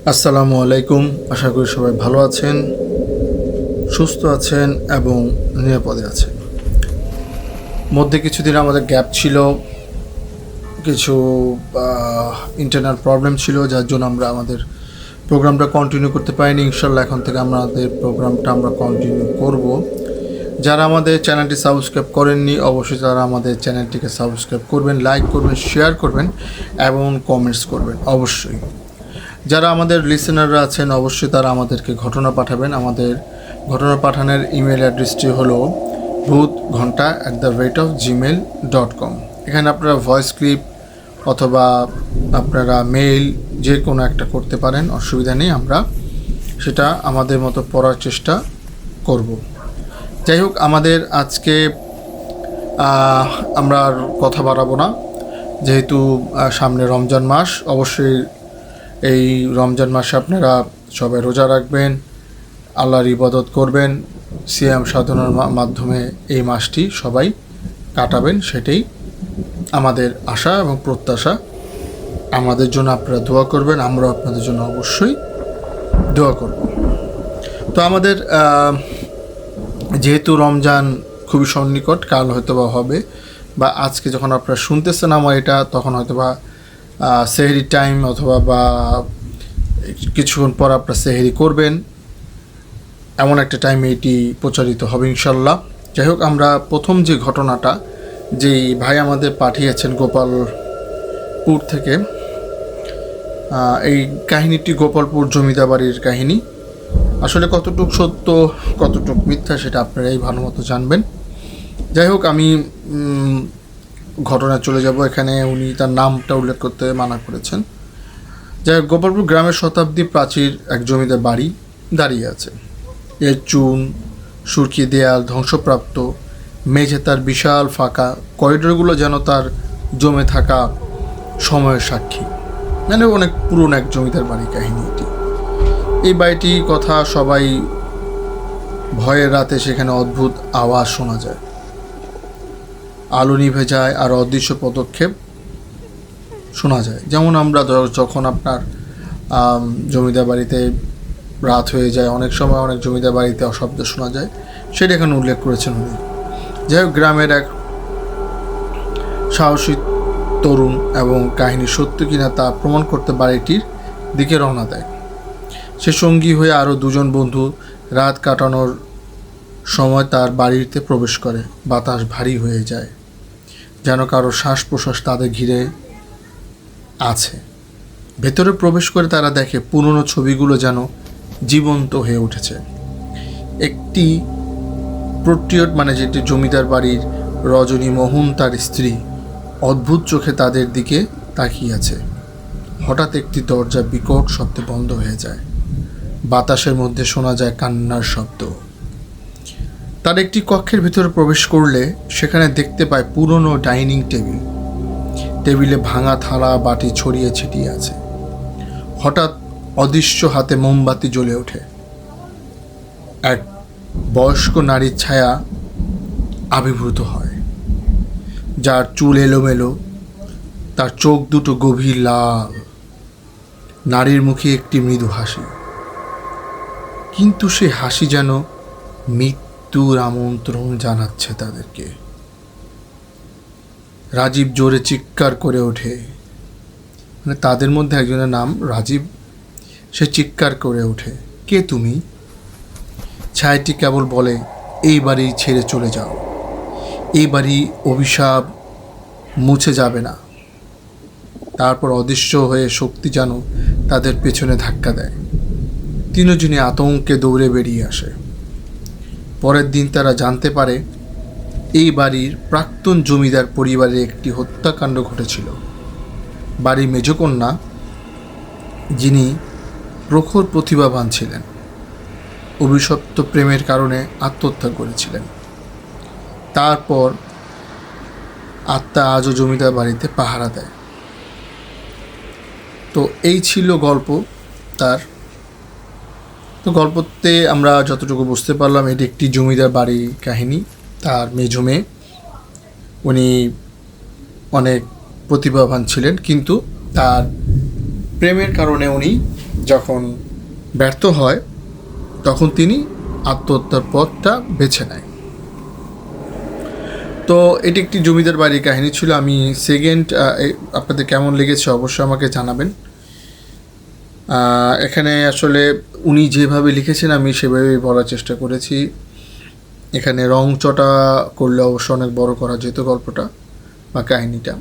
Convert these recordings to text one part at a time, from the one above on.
আসসালামু আলাইকুম। আশা করি সবাই ভালো আছেন, সুস্থ আছেন এবং নিরাপদে আছেন। মধ্যে কিছুদিন আমাদের গ্যাপ ছিল, কিছু ইন্টারনাল প্রবলেম ছিল, যার জন্য আমরা আমাদের প্রোগ্রামটা কন্টিনিউ করতে পারিনি। ইনশাল্লাহ এখন থেকে আমাদের প্রোগ্রামটা আমরা কন্টিনিউ করব। যারা আমাদের চ্যানেলটি সাবস্ক্রাইব করেননি, অবশ্যই তারা আমাদের চ্যানেলটিকে সাবস্ক্রাইব করবেন, লাইক করবেন, শেয়ার করবেন এবং কমেন্টস করবেন অবশ্যই। যারা আমাদের লিসেনাররা আছেন অবশ্যই তারা আমাদেরকে ঘটনা পাঠাবেন। আমাদের ঘটনা পাঠানোর ইমেল অ্যাড্রেসটি হলো bhuthghanta@gmail.com। এখানে আপনারা ভয়েস ক্লিপ অথবা আপনারা মেইল যে কোনো একটা করতে পারেন, অসুবিধা নেই। আমরা সেটা আমাদের মতো পড়ার চেষ্টা করব। যাই হোক, আমাদের আজকে আমরা আর কথা বাড়াবো না, যেহেতু সামনে রমজান মাস। অবশ্যই এই রমজান মাসে আপনারা সবাই রোজা রাখবেন, আল্লাহর ইবাদত করবেন, সিয়াম সাধনার মাধ্যমে এই মাসটি সবাই কাটাবেন, সেটাই আমাদের আশা এবং প্রত্যাশা। আমাদের জন্য আপনারা দোয়া করবেন, আমরাও আপনাদের জন্য অবশ্যই দোয়া করব। তো আমাদের যেহেতু রমজান খুবই সন্নিকট, কাল হয়তো বা হবে, বা আজকে যখন আপনারা শুনতেছেন আমার এটা, তখন হয়তো বা সেহরি টাইম অথবা বা কিছুক্ষণ পর আপনারা সেহরি করবেন, এমন একটা টাইমে এটি প্রচারিত হবে ইনশাল্লাহ। যাই হোক, আমরা প্রথম যে ঘটনাটা, যেই ভাই আমাদের পাঠিয়েছেন গোপালপুর থেকে, এই কাহিনীটি গোপালপুর জমিদার বাড়ির কাহিনী। আসলে কতটুকু সত্য কতটুকু মিথ্যা সেটা আপনারাই ভালো মতো জানবেন। যাই হোক, আমি ঘটনায় চলে যাব। এখানে উনি তার নামটা উল্লেখ করতে মানা করেছেন। যাই হোক, গোপালপুর গ্রামের শতাব্দী প্রাচীর এক জমিদার বাড়ি দাঁড়িয়ে আছে। এর চুন সুরকি দেয়াল, ধ্বংসপ্রাপ্ত মেঝে, তার বিশাল ফাঁকা করিডোরগুলো যেন তার জমে থাকা সময়ের সাক্ষী। মানে অনেক পুরনো এক জমিদার বাড়ি কাহিনী এটি। এই বাড়িটির কথা সবাই, ভয়ের রাতে সেখানে অদ্ভুত আওয়াজ শোনা যায়, আলো নিভে যায় আর অদৃশ্য পদক্ষেপ শোনা যায়। যেমন আমরা যখন আপনার জমিদার বাড়িতে রাত হয়ে যায়, অনেক সময় অনেক জমিদার বাড়িতে অশব্দ শোনা যায়, সেটা এখানে উল্লেখ করেছেন উনি। যাই হোক, গ্রামের এক সাহসী তরুণ এবং কাহিনী সত্য কিনা তা প্রমাণ করতে বাড়িটির দিকে রওনা দেয়। সে সঙ্গী হয়ে আরও দুজন বন্ধু রাত কাটানোর সময় তার বাড়িতে প্রবেশ করে। বাতাস ভারী হয়ে যায়, যেন কারো শ্বাস প্রশ্বাস তাদের ঘিরে আছে। ভেতরে প্রবেশ করে তারা দেখে পুরনো ছবিগুলো যেন জীবন্ত হয়ে উঠেছে। একটি প্রোট্রিয়ট, মানে যেটি জমিদার বাড়ির রজনী মোহন, তার স্ত্রী, অদ্ভুত চোখে তাদের দিকে তাকিয়ে আছে। হঠাৎ একটি দরজা বিকট শব্দে বন্ধ হয়ে যায়। বাতাসের মধ্যে শোনা যায় কান্নার শব্দ। তার একটি কক্ষের ভিতরে প্রবেশ করলে সেখানে দেখতে পায় পুরনো ডাইনিং টেবিল। টেবিলে ভাঙা থালা বাটি ছড়িয়ে ছিটিয়ে আছে। হঠাৎ অদৃশ্য হাতে মোমবাতি জ্বলে ওঠে। এক বয়স্ক নারীর ছায়া আবির্ভূত হয়, যার চুল এলোমেলো, তার চোখ দুটো গভীর লাল। নারীর মুখে একটি মৃদু হাসি, কিন্তু সে হাসি যেন মৃত্যুর আমন্ত্রণ জানাচ্ছে তাদেরকে। রাজীব জোরে চিৎকার করে ওঠে। মানে তাদের মধ্যে একজনের নাম রাজীব। সে চিৎকার করে ওঠে, কে তুমি? ছায়াটি কেবল বলে, এই বাড়ি ছেড়ে চলে যাও, এই বাড়ি অভিশাপ মুছে যাবে না। তারপর অদৃশ্য হয়ে শক্তি যেন তাদের পেছনে ধাক্কা দেয়। তিনজনই আতঙ্কে দৌড়ে বেরিয়ে আসে। পরের দিন তারা জানতে পারে এই বাড়ির প্রাক্তন জমিদার পরিবারের একটি হত্যাকাণ্ড ঘটেছিল। বাড়ির মেজকন্যা, যিনি প্রখর প্রতিভাবান ছিলেন, অভিশপ্ত প্রেমের কারণে আত্মহত্যা করেছিলেন। তারপর আত্মা আজও জমিদার বাড়িতে পাহারা দেয়। তো এই ছিল গল্প তার। তো গল্পতে আমরা যতটুকু বুঝতে পারলাম, এটি একটি জমিদার বাড়ির কাহিনী। তার মেজো মেয়ে, উনি অনেক প্রতিভাবান ছিলেন, কিন্তু তার প্রেমের কারণে উনি যখন ব্যর্থ হয় তখন তিনি আত্মহত্যার পথটা বেছে নেয়। তো এটি একটি জমিদার বাড়ির কাহিনী ছিল। আমি সেকেন্ড আপনাদের কেমন লেগেছে অবশ্যই আমাকে জানাবেন। এখানে আসলে উনি যেভাবে লিখেছেন আমি সেভাবেই বলার চেষ্টা করেছি। এখানে রং চটা করলে অবশ্য অনেক বড় করা যেত গল্পটা বা কাহিনিটা।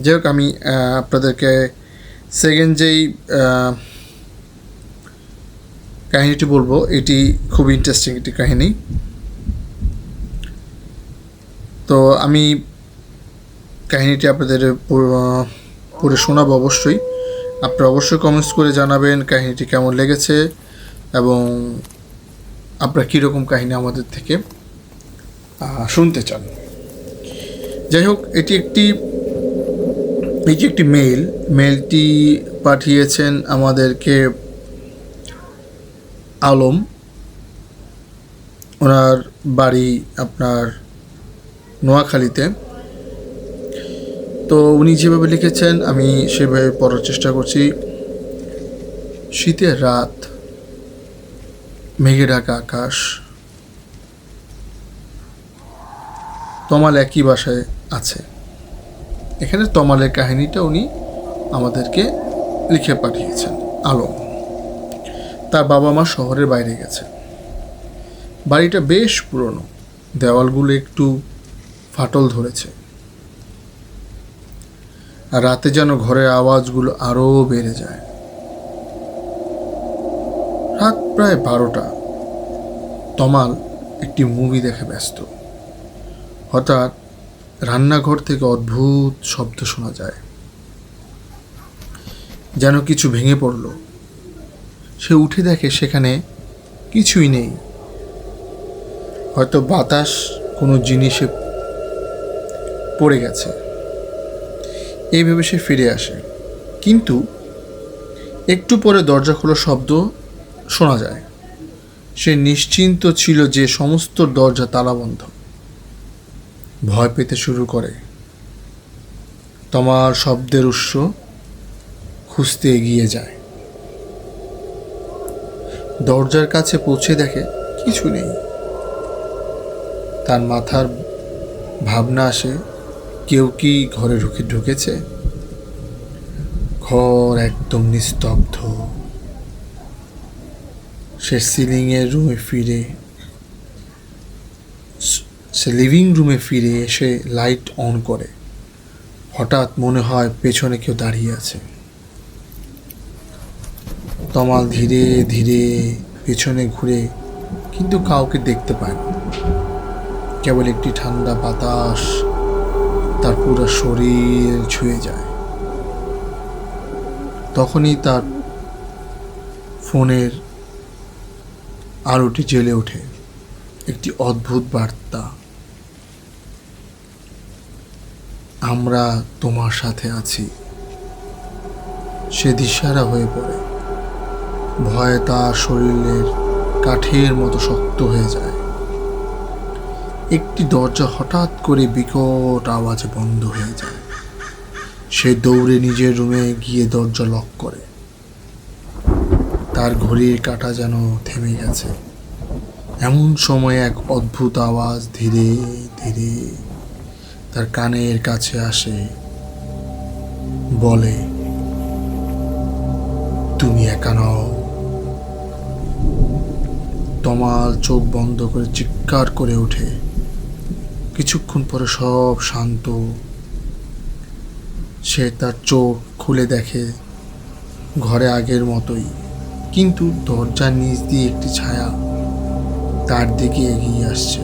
যাই হোক, আমি আপনাদেরকে সেকেন্ড যেই কাহিনিটি বলবো এটি খুব ইন্টারেস্টিং একটি কাহিনী। তো আমি কাহিনিটি আপনাদের পড়ে শোনাবো অবশ্যই। আপনারা অবশ্যই কমেন্টস করে জানাবেন কাহিনিটি কেমন লেগেছে এবং আপনারা কীরকম কাহিনী আমাদের থেকে শুনতে চান। যাই হোক, এটি একটি মেলটি পাঠিয়েছেন আমাদেরকে আলম। ওনার বাড়ি আপনার নোয়াখালীতে। তো উনি যেভাবে লিখেছেন আমি সেভাবে পড়ার চেষ্টা করছি। শীতের রাত, মেঘে ঢাকা আকাশ, তমাল একই বাসায় আছে। এখানে তমালের কাহিনীটা উনি আমাদেরকে লিখে পাঠিয়েছেন আলম। তার বাবা মা শহরের বাইরে গেছে। বাড়িটা বেশ পুরনো, দেওয়ালগুলো একটু ফাটল ধরেছে, আর রাতে যেন ঘরের আওয়াজগুলো আরও বেড়ে যায়। রাত প্রায় 12টা। তমাল একটি মুভি দেখে ব্যস্ত। হঠাৎ রান্নাঘর থেকে অদ্ভুত শব্দ শোনা যায়, যেন কিছু ভেঙে পড়ল। সে উঠে দেখে সেখানে কিছুই নেই। হয়তো বাতাস কোনো জিনিসে পড়ে গেছে। এইভাবে সে ফিরে আসে, কিন্তু একটু পরে দরজা খোলার শব্দ শোনা যায়। সে নিশ্চিন্ত ছিল যে সমস্ত দরজা তালাবন্ধ। ভয় পেতে শুরু করে। তমাল শব্দের উৎস খুঁজতে এগিয়ে যায়। দরজার কাছে পৌঁছে দেখে কিছু নেই। তার মাথার ভাবনা আসে, কেউ কি ঘরে ঢুকেছে? ঘর একদম নিস্তব্ধ। সে লিভিং রুমে ফিরে এসে লাইট অন করে। হঠাৎ মনে হয় পেছনে কেউ দাঁড়িয়ে আছে। তমাল ধীরে ধীরে পেছনে ঘুরে, কিন্তু কাউকে দেখতে পায় না। কেবল একটি ঠান্ডা বাতাস তার পুরো শরীর ছুঁয়ে যায়। তখনই তার ফোনের আলোটি জ্বলে ওঠে। একটি অদ্ভুত বার্তা, আমরা তোমার সাথে আছি। সে দিশাহারা হয়ে পড়ে। ভয়ে তার শরীরের কাঠের মতো শক্ত হয়ে যায়। একটি দরজা হঠাৎ করে বিকট আওয়াজে বন্ধ হয়ে যায়। সে দৌড়ে নিজের রুমে গিয়ে দরজা লক করে। তার ঘড়ির কাঁটা যেন থেমে গেছে। এমন সময় এক অদ্ভুত আওয়াজ ধীরে ধীরে তার কানের কাছে আসে, বলে, তুমি একা নও। তমাল চোখ বন্ধ করে চিৎকার করে ওঠে। কিছুক্ষণ পরে সব শান্ত। সে তার চোখ খুলে দেখে ঘরে আগের মতোই, কিন্তু দরজার নিচ দিয়ে একটি ছায়া তার দিকে এগিয়ে আসছে।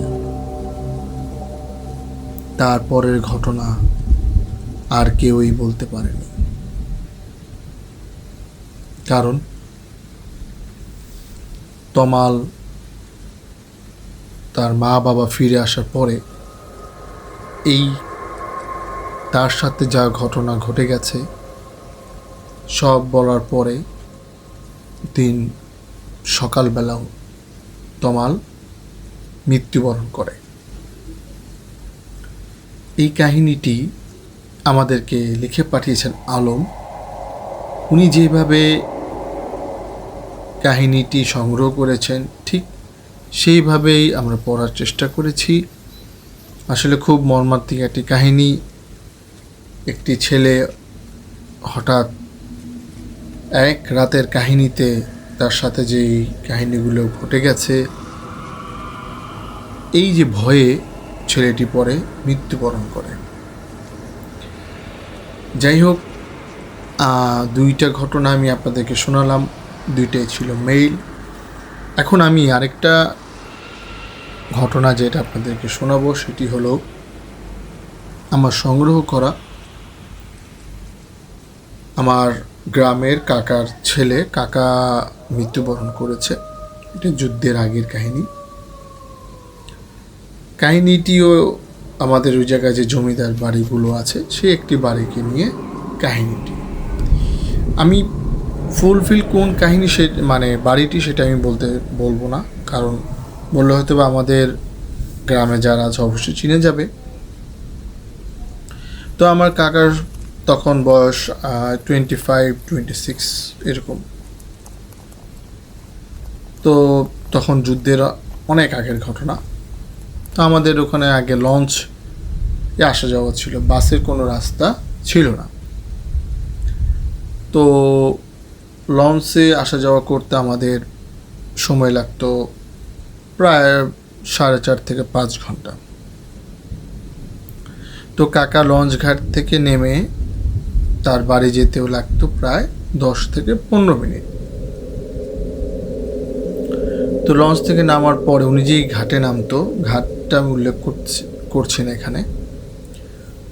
তারপরের ঘটনা আর কেউই বলতে পারেনি, কারণ তমাল তার মা বাবা ফিরে আসার পরে এই তার সাথে যা ঘটনা ঘটে গেছে সব বলার পরে দিন সকালবেলাও তমাল মৃত্যুবরণ করে। এই কাহিনীটি আমাদেরকে লিখে পাঠিয়েছেন আলম। উনি যেভাবে কাহিনীটি সংগ্রহ করেছেন ঠিক সেইভাবেই আমরা পড়ার চেষ্টা করেছি। আসলে খুব মর্মান্তিক একটি কাহিনী। একটি ছেলে হঠাৎ এক রাতের কাহিনীতে তার সাথে যেই কাহিনীগুলো ঘটে গেছে, এই যে ভয়ে ছেলেটি পরে মৃত্যুবরণ করে। যাই হোক, দুইটা ঘটনা আমি আপনাদেরকে শোনালাম, দুইটাই ছিল মেইল। এখন আমি আরেকটা ঘটনা যেটা আপনাদেরকে শোনাবো সেটি হলো আমার সংগ্রহ করা আমার গ্রামের কাকার ছেলে। কাকা মৃত্যুবরণ করেছে, এটা যুদ্ধের আগের কাহিনী। কাহিনীটিও আমাদের ওই জায়গায় যে জমিদার বাড়িগুলো আছে সে একটি বাড়িকে নিয়ে কাহিনীটি। আমি ফুলফিল কোন কাহিনী সে মানে বাড়িটি সেটা আমি বলবো না, কারণ বললে হয়তো বা আমাদের গ্রামে যারা আছে অবশ্যই চিনে যাবে। তো আমার কাকার তখন বয়স 25-26 এরকম। তো তখন যুদ্ধের অনেক আগের ঘটনা। তো আমাদের ওখানে আগে লঞ্চ আসা যাওয়া ছিল, বাসের কোনো রাস্তা ছিল না। তো লঞ্চে আসা যাওয়া করতে আমাদের সময় লাগতো প্রায় 4.5 থেকে 5 ঘন্টা। তো কাকা লঞ্চ ঘাট থেকে নেমে তার বাড়ি যেতেও লাগতো প্রায় 10 থেকে 15 মিনিট। তো লঞ্চ থেকে নামার পরে উনি যেই ঘাটে নামতো, ঘাটটা আমি উল্লেখ করছি না এখানে,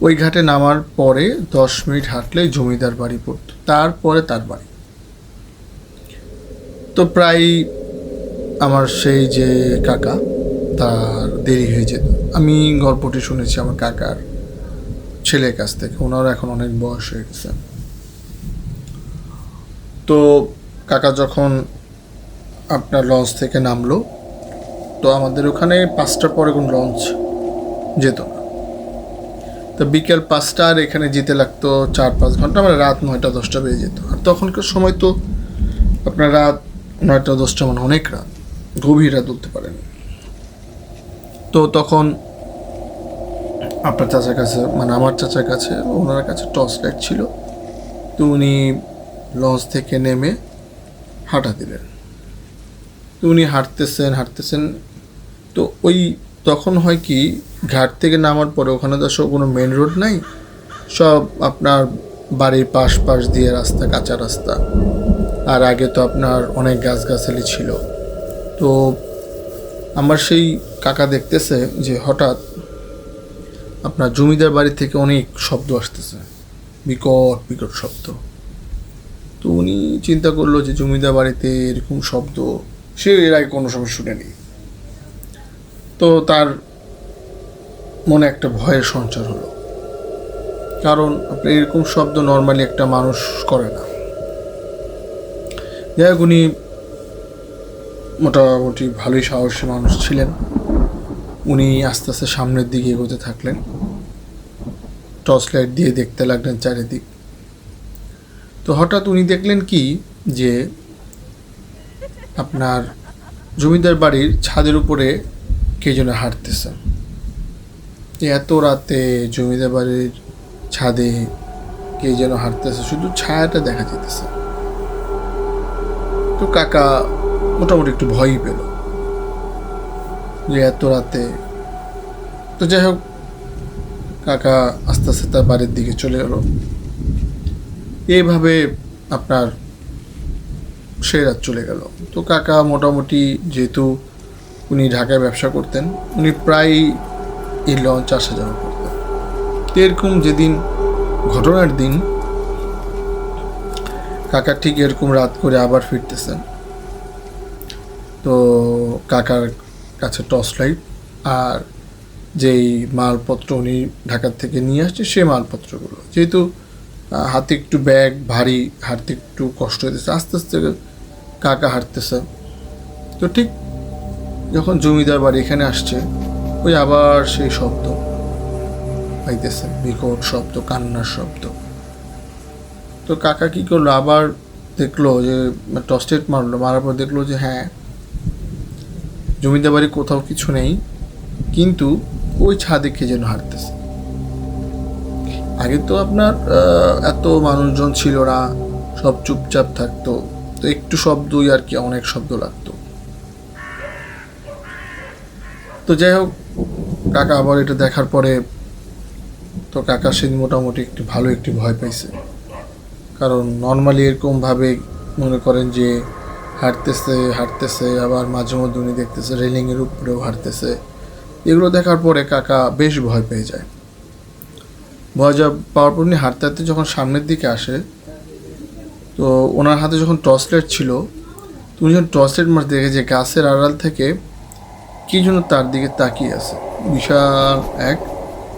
ওই ঘাটে নামার পরে 10 মিনিট হাঁটলে জমিদার বাড়ি পড়তো, তারপরে তার বাড়ি। তো প্রায় আমার সেই যে কাকা, তার দেরি হয়ে যেত। আমি গল্পটি শুনেছি আমার কাকার ছেলের কাছ থেকে, ওনারও এখন অনেক বয়স হয়ে গেছে। তো কাকা যখন আপনার লঞ্চ থেকে নামলো, তো আমাদের ওখানে 5টার পরে কোনো লঞ্চ যেত না। তো বিকেল 5টা আর এখানে যেতে লাগতো 4-5 ঘন্টা, মানে রাত 9টা-10টা বেজে যেত। আর তখনকার সময় তো আপনার রাত 9টা-10টা মানে অনেক রাত, গভীর রাত বলতে পারেন। তো তখন আপনার চাচার কাছে, মানে আমার চাচার কাছে, ওনার কাছে টর্চ লাইট ছিল। তো উনি লঞ্চ থেকে নেমে হাঁটা দিলেন। তো উনি হাঁটতেছেন। তো ওই তখন হয় কি, ঘাট থেকে নামার পরে ওখানে তো সব কোনো মেন রোড নাই, সব আপনার বাড়ির পাশ দিয়ে রাস্তা, কাঁচা রাস্তা। আর আগে তো আপনার অনেক গাছগাছালি ছিল। তো আমার সেই কাকা দেখতেছে যে হঠাৎ আপনার জমিদার বাড়ি থেকে অনেক শব্দ আসতেছে, বিকট শব্দ। তো উনি চিন্তা করলো যে জমিদার বাড়িতে এরকম শব্দ সে এর আগে কোনো সময় শুনেনি। তো তার মনে একটা ভয়ের সঞ্চার হলো, কারণ আপনার এরকম শব্দ নর্মালি একটা মানুষ করে না। যাই হোক, উনি মোটামুটি ভালোই সাহসী মানুষ ছিলেন। উনি আস্তে আস্তে সামনের দিকে এগোতে থাকলেন, টর্চ লাইট দিয়ে দেখতে লাগলেন চারিদিক। তো হঠাৎ উনি দেখলেন কি, যে আপনার জমিদার বাড়ির ছাদের উপরে কে যেন হাঁটতেছে। এত রাতে জমিদার বাড়ির ছাদে কে যেন হাঁটতেছে, শুধু ছায়াটা দেখা যেতেছে। তো কাকা মোটামুটি একটু ভয়ই পেল যে এত রাতে। তো যাই হোক, কাকা আস্তে আস্তে তার বাড়ির দিকে চলে গেল। এইভাবে আপনার সে রাত চলে গেল। তো কাকা মোটামুটি, যেহেতু উনি ঢাকায় ব্যবসা করতেন, উনি প্রায় এই লঞ্চ আসা যাওয়া করতেন। তো এরকম যেদিন ঘটনার দিন কাকা ঠিক এরকম রাত করে আবার ফিরতেছেন। তো কাকার কাছে টর্চ লাইট আর যেই মালপত্র উনি ঢাকার থেকে নিয়ে আসছে সেই মালপত্রগুলো, যেহেতু হাতে একটু ব্যাগ ভারী, হাঁটতে একটু কষ্ট হইতেছে, আস্তে আস্তে কাকা হাঁটতেছে। তো ঠিক যখন জমিদার বাড়ি এখানে আসছে, ওই আবার সেই শব্দ পাইতেছে, বিকট শব্দ, কান্নার শব্দ। তো কাকা কী করলো, আবার দেখলো যে টর্চলাইট মারার পর দেখলো যে হ্যাঁ, জমিদার বাড়ি কোথাও কিছু নেই, কিন্তু ওই ছাদে কে যেন হাঁটতেছে। আগে তো আপনার এত মানুষজন ছিল না, সব চুপচাপ থাকতো, তো একটু শব্দই আর কি অনেক শব্দ লাগতো। তো যাই হোক, কাকা আবার এটা দেখার পরে তো কাকা সেদিন মোটামুটি একটু ভালো একটি ভয় পাইছে। কারণ নর্মালি এরকমভাবে মনে করেন যে হাঁটতেছে, আবার মাঝে মধ্যে উনি দেখতেছে রেলিংয়ের উপরেও হাঁটতেছে। এগুলো দেখার পরে কাকা বেশ ভয় পেয়ে যায়। পাওয়ার পর উনি হাঁটতে হাঁটতে যখন সামনের দিকে আসে, তো ওনার হাতে যখন টর্চলাইট ছিল, তুমি যখন টর্চলাইট মার দেখে যে গাছের আড়াল থেকে কি যেন তার দিকে তাকিয়ে আছে, বিশাল এক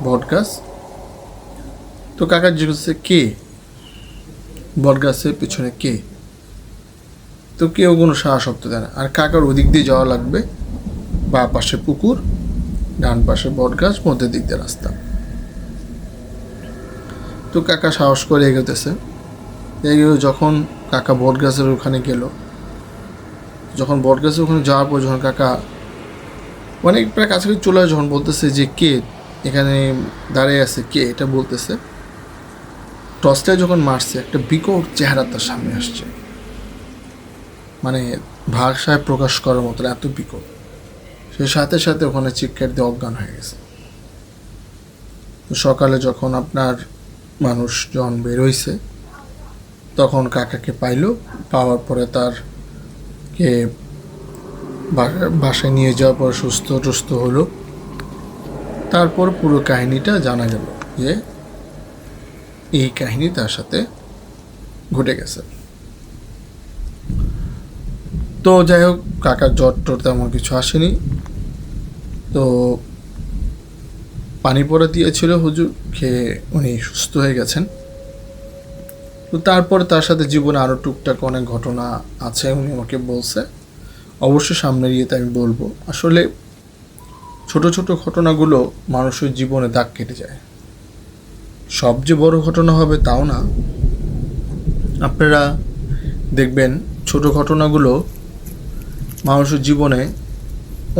বট গাছ। তো কাকা জিজ্ঞেস কে, বট গাছের পিছনে কে? তো কেউ কোনো সাহস শব্দ দেয় না। আর কাকার ওদিক দিয়ে যাওয়া লাগবে, বা পাশে পুকুর, ডান পাশে বট গাছ, মধ্যের দিক দিয়ে রাস্তা। তো কাকা সাহস করে এগোতেছে। যখন কাকা বট গাছের ওখানে গেল, যখন বট গাছের ওখানে যাওয়ার পর যখন কাকা অনেক প্রায় কাছাকাছি চলে আসে, যখন বলতেছে যে কে এখানে দাঁড়িয়ে আছে, কে এটা বলতেছে, টর্চটা যখন মারছে একটা বিকট চেহারা তার সামনে আসছে, মানে ভাষায় প্রকাশ করার মতো এত বিকট। সে সাথে সাথে ওখানে চিৎকার দিয়ে অজ্ঞান হয়ে গেছে। সকালে যখন আপনার মানুষজন বেরোইছে, তখন কাকাকে পাওয়ার পরে তার কে বাসায় নিয়ে যাওয়ার পর সুস্থ হলো। তারপর পুরো কাহিনীটা জানা গেল যে এই কাহিনী তার সাথে ঘটে গেছে। তো যাই হোক, কাকার জ্বর টর তেমন কিছু আসেনি। তো পানি পড়া দিয়েছিল হুজুর, খেয়ে উনি সুস্থ হয়ে গেছেন। তো তারপরে তার সাথে জীবনে আরও টুকটাক অনেক ঘটনা আছে, উনি আমাকে বলছে। অবশ্যই সামনে গিয়ে আমি বলবো। আসলে ছোট ছোট ঘটনাগুলো মানুষের জীবনে দাগ কেটে যায়। সবচেয়ে বড় ঘটনা হবে তাও না, আপনারা দেখবেন ছোট ঘটনাগুলো মানুষের জীবনে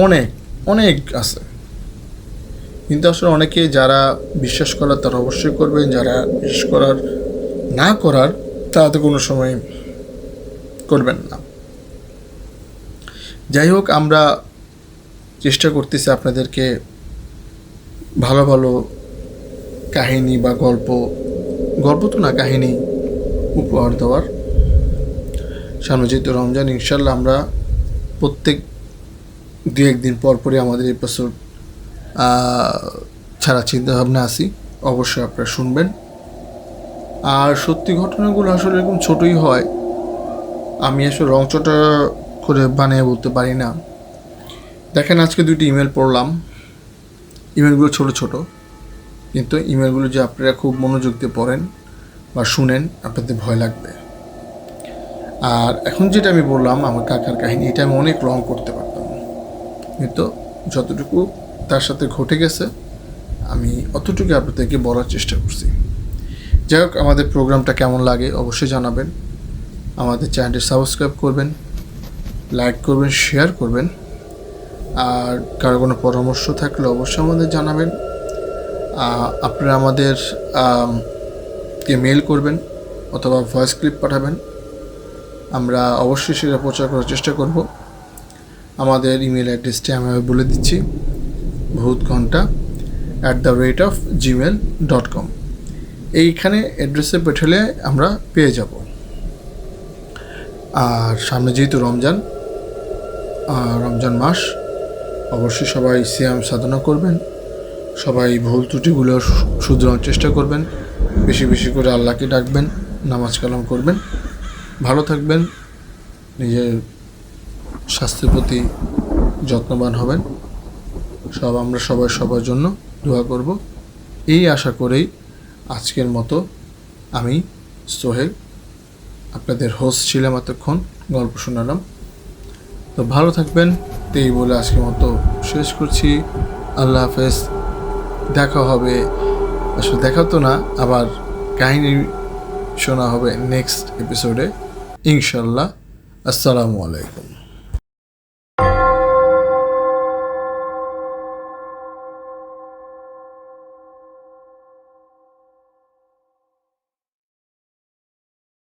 অনেক অনেক আছে। কিন্তু আসলে অনেকে যারা বিশ্বাস করার তারা অবশ্যই করবেন, যারা বিশ্বাস করার না করার তারা তো কোনো সময় করবেন না। যাই হোক, আমরা চেষ্টা করতেছি আপনাদেরকে ভালো ভালো কাহিনী বা গল্প তো না, কাহিনী উপহার দেওয়ার। সামনে যেহেতু রমজান, ইনশাল্লাহ আমরা প্রত্যেক 2-1 দিন পরই আমাদের এপিসোড ছাড়া চিন্তাভাবনা আসি। অবশ্যই আপনারা শুনবেন। আর সত্যি ঘটনাগুলো আসলে এরকম ছোটোই হয়, আমি আসলে রংচটা করে বানিয়ে বলতে পারি না। দেখেন, আজকে 2টি ইমেল পড়লাম। ইমেলগুলো ছোট, কিন্তু ইমেলগুলো যে আপনারা খুব মনোযোগ দিয়ে পড়েন বা শুনেন, আপনাদের ভয় লাগবে। আর এখন যেটা আমি বললাম আমার কাকার কাহিনী, এটা আমি অনেক লং করতে পারতাম, কিন্তু যতটুকু তার সাথে ঘটে গেছে আমি অতটুকু আপনাদেরকে বলার চেষ্টা করছি। যাই হোক, আমাদের প্রোগ্রামটা কেমন লাগে অবশ্যই জানাবেন। আমাদের চ্যানেলটি সাবস্ক্রাইব করবেন, লাইক করবেন, শেয়ার করবেন। আর কারো কোনো পরামর্শ থাকলে অবশ্যই আমাদের জানাবেন। আপনারা আমাদের কে মেল করবেন অথবা ভয়েস ক্লিপ পাঠাবেন, আমরা অবশ্যই সেটা প্রচার করার চেষ্টা করব। আমাদের ইমেল অ্যাড্রেসটি আমি বলে দিচ্ছি, bhutghanta@gmail.com। এইখানে অ্যাড্রেসে পাঠালে আমরা পেয়ে যাব। আর সামনে যেহেতু রমজান মাস, অবশ্যই সবাই সিয়াম সাধনা করবেন, সবাই ভুল ত্রুটিগুলো শুধরানোর চেষ্টা করবেন, বেশি বেশি করে আল্লাহকে ডাকবেন, নামাজ কালাম করবেন, ভালো থাকবেন, নিজের স্বাস্থ্যের প্রতি যত্নবান হবেন। আমরা সবাই সবার জন্য দোয়া করব, এই আশা করেই আজকের মতো আমি সোহেল আপনাদের হোস্ট ছিলাম, এতক্ষণ গল্প শোনালাম। তো ভালো থাকবেন, এই বলে আজকের মতো শেষ করছি। আল্লাহ হাফেজ। দেখা হবে, আসলে দেখা তো না, আবার কাহিনী শোনা হবে নেক্সট এপিসোডে। ইনশাল্লাহ। আসসালামু আলাইকুম।